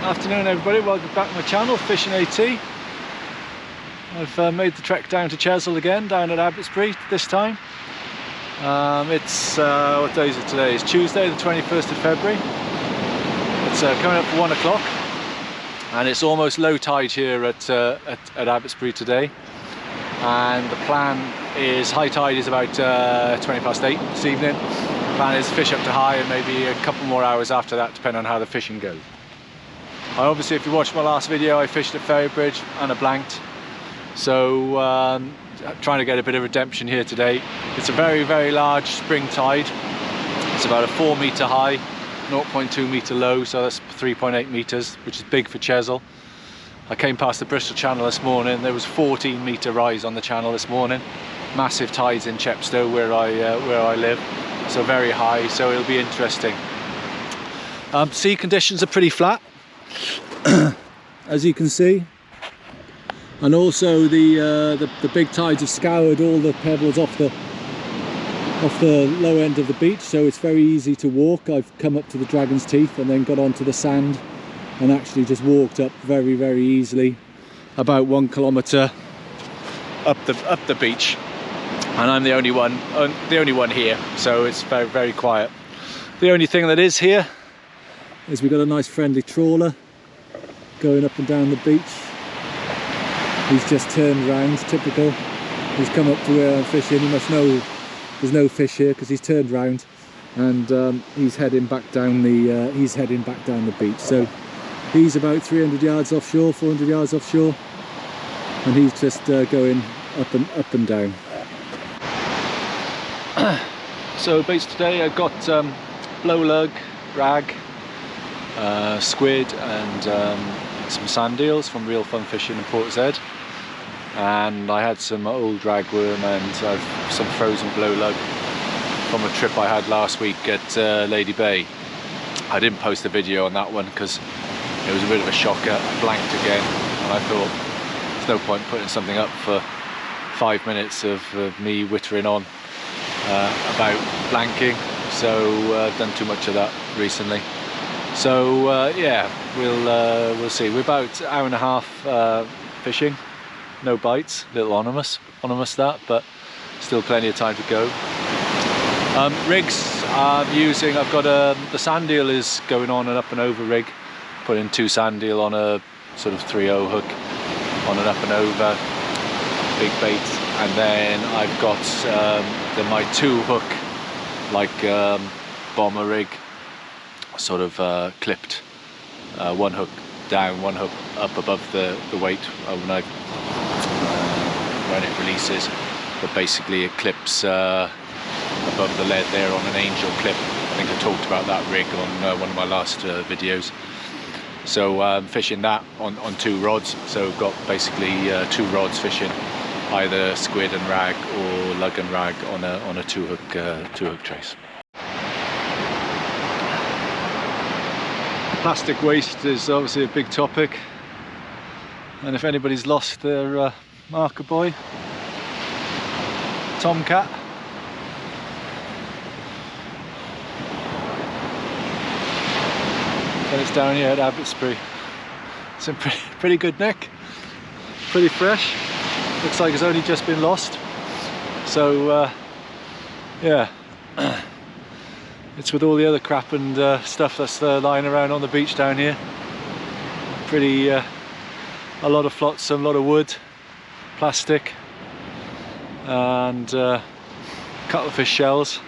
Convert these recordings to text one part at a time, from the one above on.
Afternoon everybody, welcome back to my channel, Fishing AT. I've made the trek down to Chesil again, down at Abbotsbury this time. What day is it today? It's Tuesday the 21st of February. It's coming up for 1 o'clock and it's almost low tide here at Abbotsbury today. And the plan is, high tide is about 20 past 8 this evening. The plan is fish up to high and maybe a couple more hours after that, depending on how the fishing goes. Obviously, if you watched my last video, I fished at Ferry Bridge and I blanked. So trying to get a bit of redemption here today. It's a very, very large spring tide. It's about a 4 metre high, 0.2 metre low, so that's 3.8 metres, which is big for Chesil. I came past the Bristol Channel this morning. There was 14 metre rise on the channel this morning. Massive tides in Chepstow where I live, so very high. So it'll be interesting. Sea conditions are pretty flat, as you can see, and also the big tides have scoured all the pebbles off the low end of the beach, so it's very easy to walk. I've come up to the Dragon's Teeth and then got onto the sand and actually just walked up very, very easily about 1 kilometre up the beach, and I'm the only one here, so it's very, very quiet. The only thing that is here is we've got a nice friendly trawler going up and down the beach. He's just turned round, typical. He's come up to where I'm fishing. He must know there's no fish here because he's turned round, and he's heading back down the beach. So he's about 300 yards offshore, 400 yards offshore, and he's just going up and down. So base today I've got blow lug, rag, squid and some sandeels from Real Fun Fishing in Port Zed, and I had some old ragworm and some frozen blow lug from a trip I had last week at Lady Bay. I didn't post a video on that one because it was a bit of a shocker. I blanked again and I thought there's no point putting something up for 5 minutes of me wittering on about blanking, so I've done too much of that recently. So yeah, we'll see. We're about an hour and a half fishing, no bites, a little ominous that, but still plenty of time to go. Rigs I'm using, I've got the sandeel is going on an up and over rig, putting 2 sandeel on a sort of 3/0 hook on an up and over, big bait, and then I've got my 2 hook, like bomber rig, sort of clipped, 1 hook down, 1 hook up above the weight when it releases, but basically it clips above the lead there on an angel clip. I think I talked about that rig on one of my last videos. So fishing that on 2 rods, so I've got basically 2 rods fishing either squid and rag or lug and rag on a 2 hook trace. Plastic waste is obviously a big topic, and if anybody's lost their marker buoy, Tomcat, then it's down here at Abbotsbury. It's in pretty good nick, pretty fresh. Looks like it's only just been lost. So yeah. It's with all the other crap and stuff that's lying around on the beach down here. Pretty, a lot of flotsam, a lot of wood, plastic, and cuttlefish shells,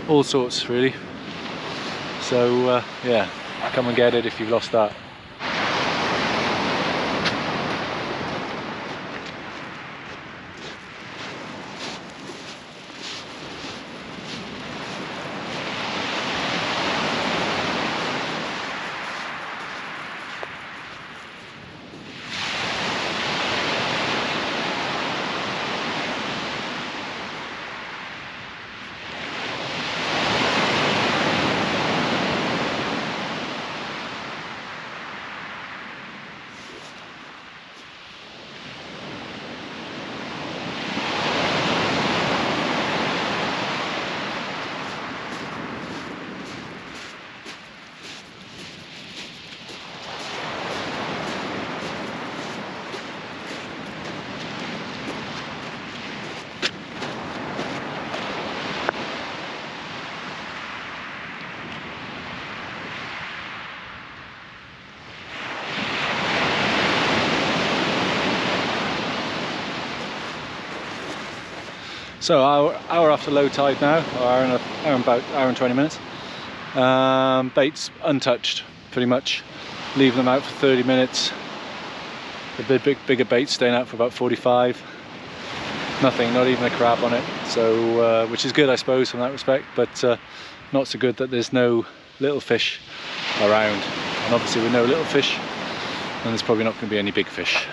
all sorts really. So yeah, come and get it if you've lost that. So hour after low tide now, or hour and 20 minutes. Baits untouched, pretty much. Leaving them out for 30 minutes. The bigger baits staying out for about 45. Nothing, not even a crab on it. So, which is good, I suppose, from that respect, but not so good that there's no little fish around. And obviously with no little fish, then there's probably not going to be any big fish.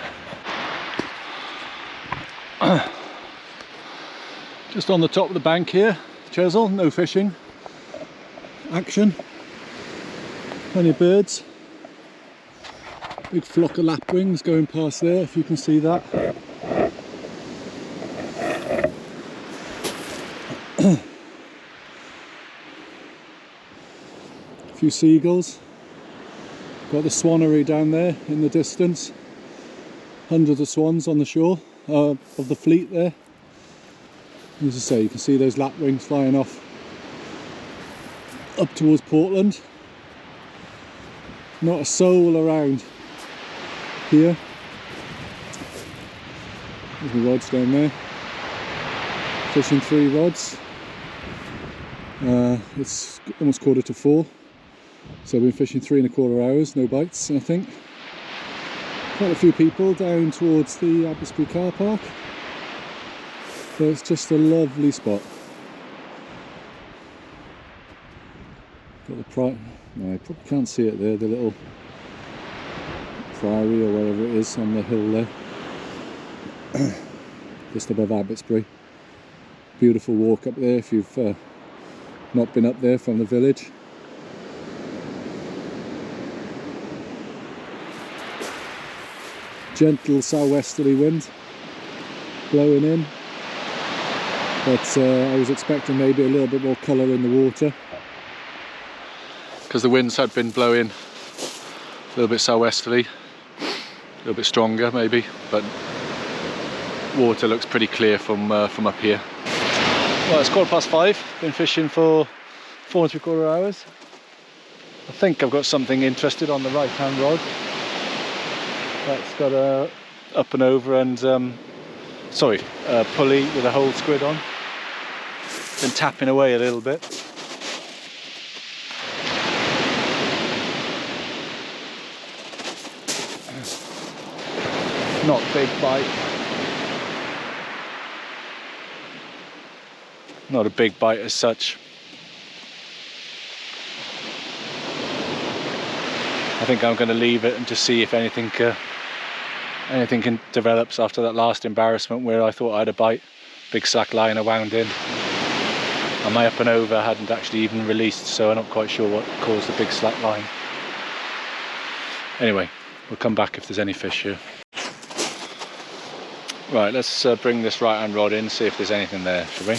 Just on the top of the bank here, Chesil, no fishing action. Plenty of birds. Big flock of lapwings going past there, if you can see that. A few seagulls. Got the swanery down there in the distance. Hundreds of swans on the shore of the fleet there. As I say, you can see those lapwings flying off up towards Portland. Not a soul around here. There's my rods down there. Fishing 3 rods. It's almost 3:45, so I've been fishing 3¼ hours, no bites, I think. Quite a few people down towards the Abbotsbury car park. So it's just a lovely spot. Got the no, I probably can't see it there, the little flurry or whatever it is on the hill there. Just above Abbotsbury. Beautiful walk up there if you've not been up there from the village. Gentle southwesterly wind blowing in. But I was expecting maybe a little bit more colour in the water, because the winds had been blowing a little bit southwesterly, a little bit stronger maybe, but water looks pretty clear from up here. Well, it's 5:15. Been fishing for 4¾ hours. I think I've got something interested on the right hand rod. That's got a up and over and pulley with a whole squid on. Been tapping away a little bit. Not big bite. Not a big bite as such. I think I'm going to leave it and just see if anything develops after that last embarrassment where I thought I had a bite. Big slack line I wound in. And my up and over hadn't actually even released, so I'm not quite sure what caused the big slack line. Anyway, we'll come back if there's any fish here. Right, let's bring this right hand rod in, see if there's anything there, shall we?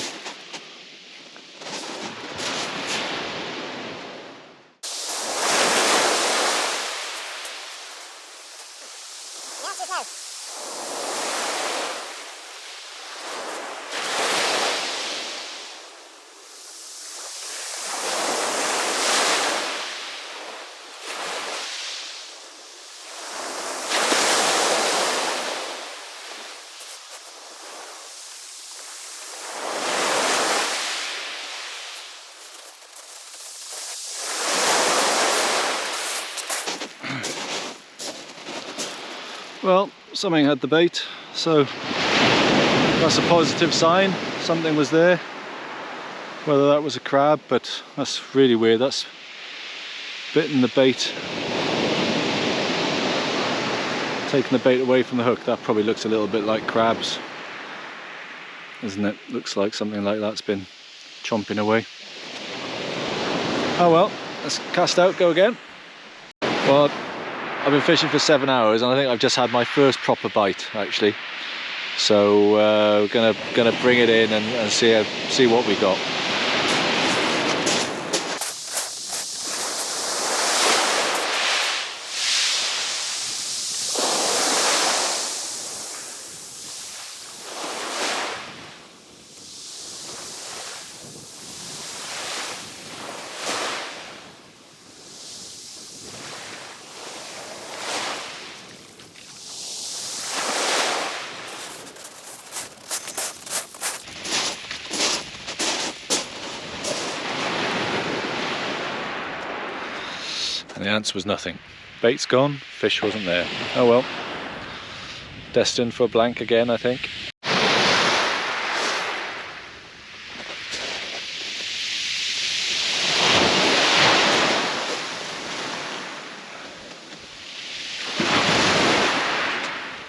Well, something had the bait, so that's a positive sign. Something was there. Whether that was a crab, but that's really weird. That's bitten the bait, taking the bait away from the hook. That probably looks a little bit like crabs, isn't it? Looks like something like that's been chomping away. Oh well, let's cast out, go again. Well, I've been fishing for 7 hours and I think I've just had my first proper bite actually. So we're gonna bring it in and see what we got. The answer was nothing. Bait's gone, fish wasn't there. Oh well. Destined for a blank again, I think.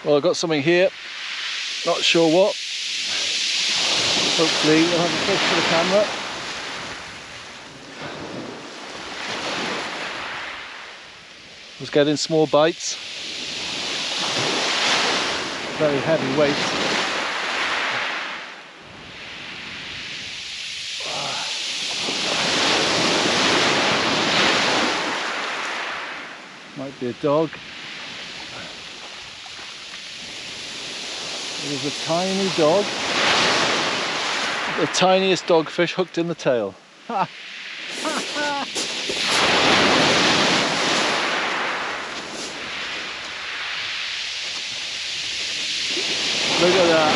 Well, I've got something here, not sure what. Hopefully we'll have a fish for the camera. I was getting small bites, very heavy weight. Might be a dog. It is a tiny dog, the tiniest dogfish hooked in the tail. Ha! Look at that.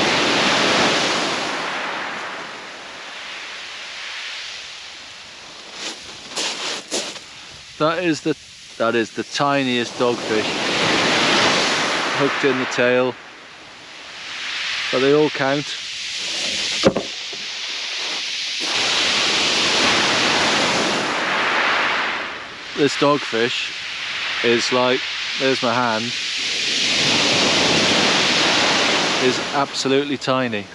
That is the tiniest dogfish hooked in the tail. But they all count. This dogfish is like, there's my hand, is absolutely tiny.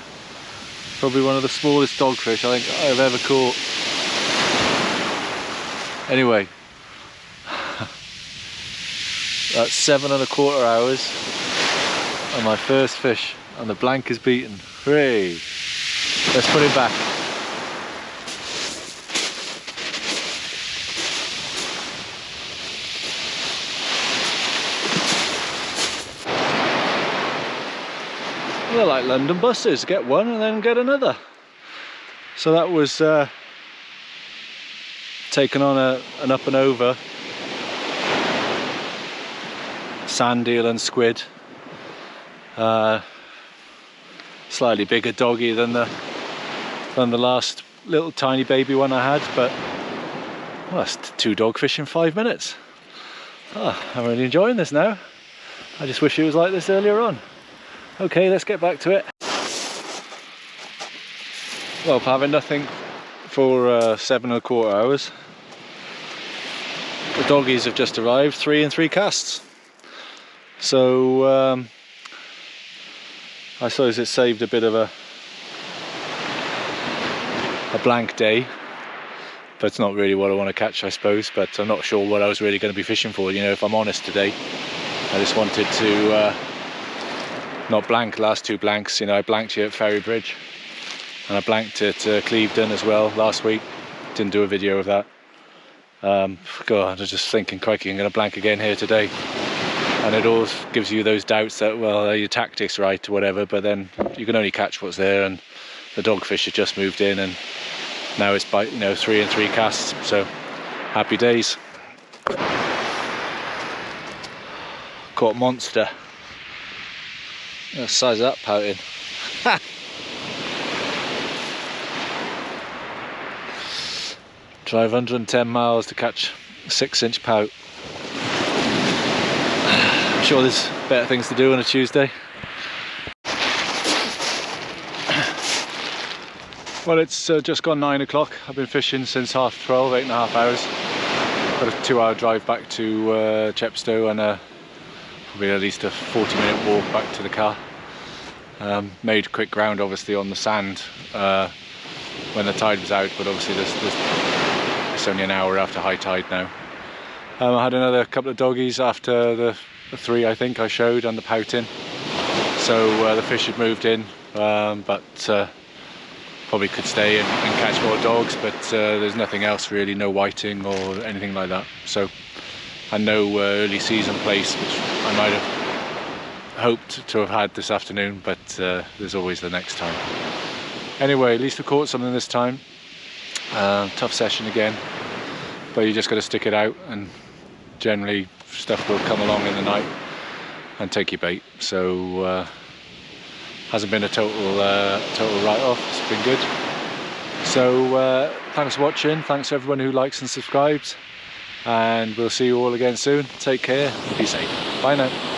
Probably one of the smallest dogfish I think I've ever caught. Anyway, that's 7¼ hours and my first fish. And the blank is beaten. Hooray! Let's put it back. They're like London buses, get one and then get another. So that was taken on an up and over sandeel and squid. Slightly bigger doggy than the last little tiny baby one I had, but well, that's 2 dogfish in 5 minutes. Oh, I'm really enjoying this now. I just wish it was like this earlier on. Okay, let's get back to it. Well, having nothing for 7¼ hours. The doggies have just arrived, 3 and 3 casts. So I suppose it saved a bit of a blank day, but it's not really what I want to catch, I suppose. But I'm not sure what I was really going to be fishing for, you know, if I'm honest today. I just wanted to not blank last 2 blanks. You know, I blanked here at Ferry Bridge and I blanked at Clevedon as well last week. Didn't do a video of that. God, I was just thinking, crikey, I'm going to blank again here today. And it all gives you those doubts that, well, are your tactics right or whatever, but then you can only catch what's there, and the dogfish have just moved in and now it's by, you know, 3 and 3 casts, so happy days. Caught monster. Size that pouting. Drive 110 miles to catch a 6-inch pout. I'm sure there's better things to do on a Tuesday. Well, it's just gone 9 o'clock. I've been fishing since 12:30, 8.5 hours. Got a 2-hour drive back to Chepstow and probably at least a 40-minute walk back to the car. Made quick ground obviously on the sand when the tide was out, but obviously it's only an hour after high tide now. I had another couple of doggies after the 3 I think I showed and the pouting, so the fish had moved in, but probably could stay and catch more dogs, but there's nothing else really, no whiting or anything like that. So, and no early season place, which I might have hoped to have had this afternoon, but there's always the next time. Anyway, at least I caught something this time. Tough session again, but you just got to stick it out, and generally stuff will come along in the night and take your bait. So hasn't been a total write-off. It's been good. So thanks for watching. Thanks to everyone who likes and subscribes. and we'll see you all again soon. Take care, be safe. Bye now.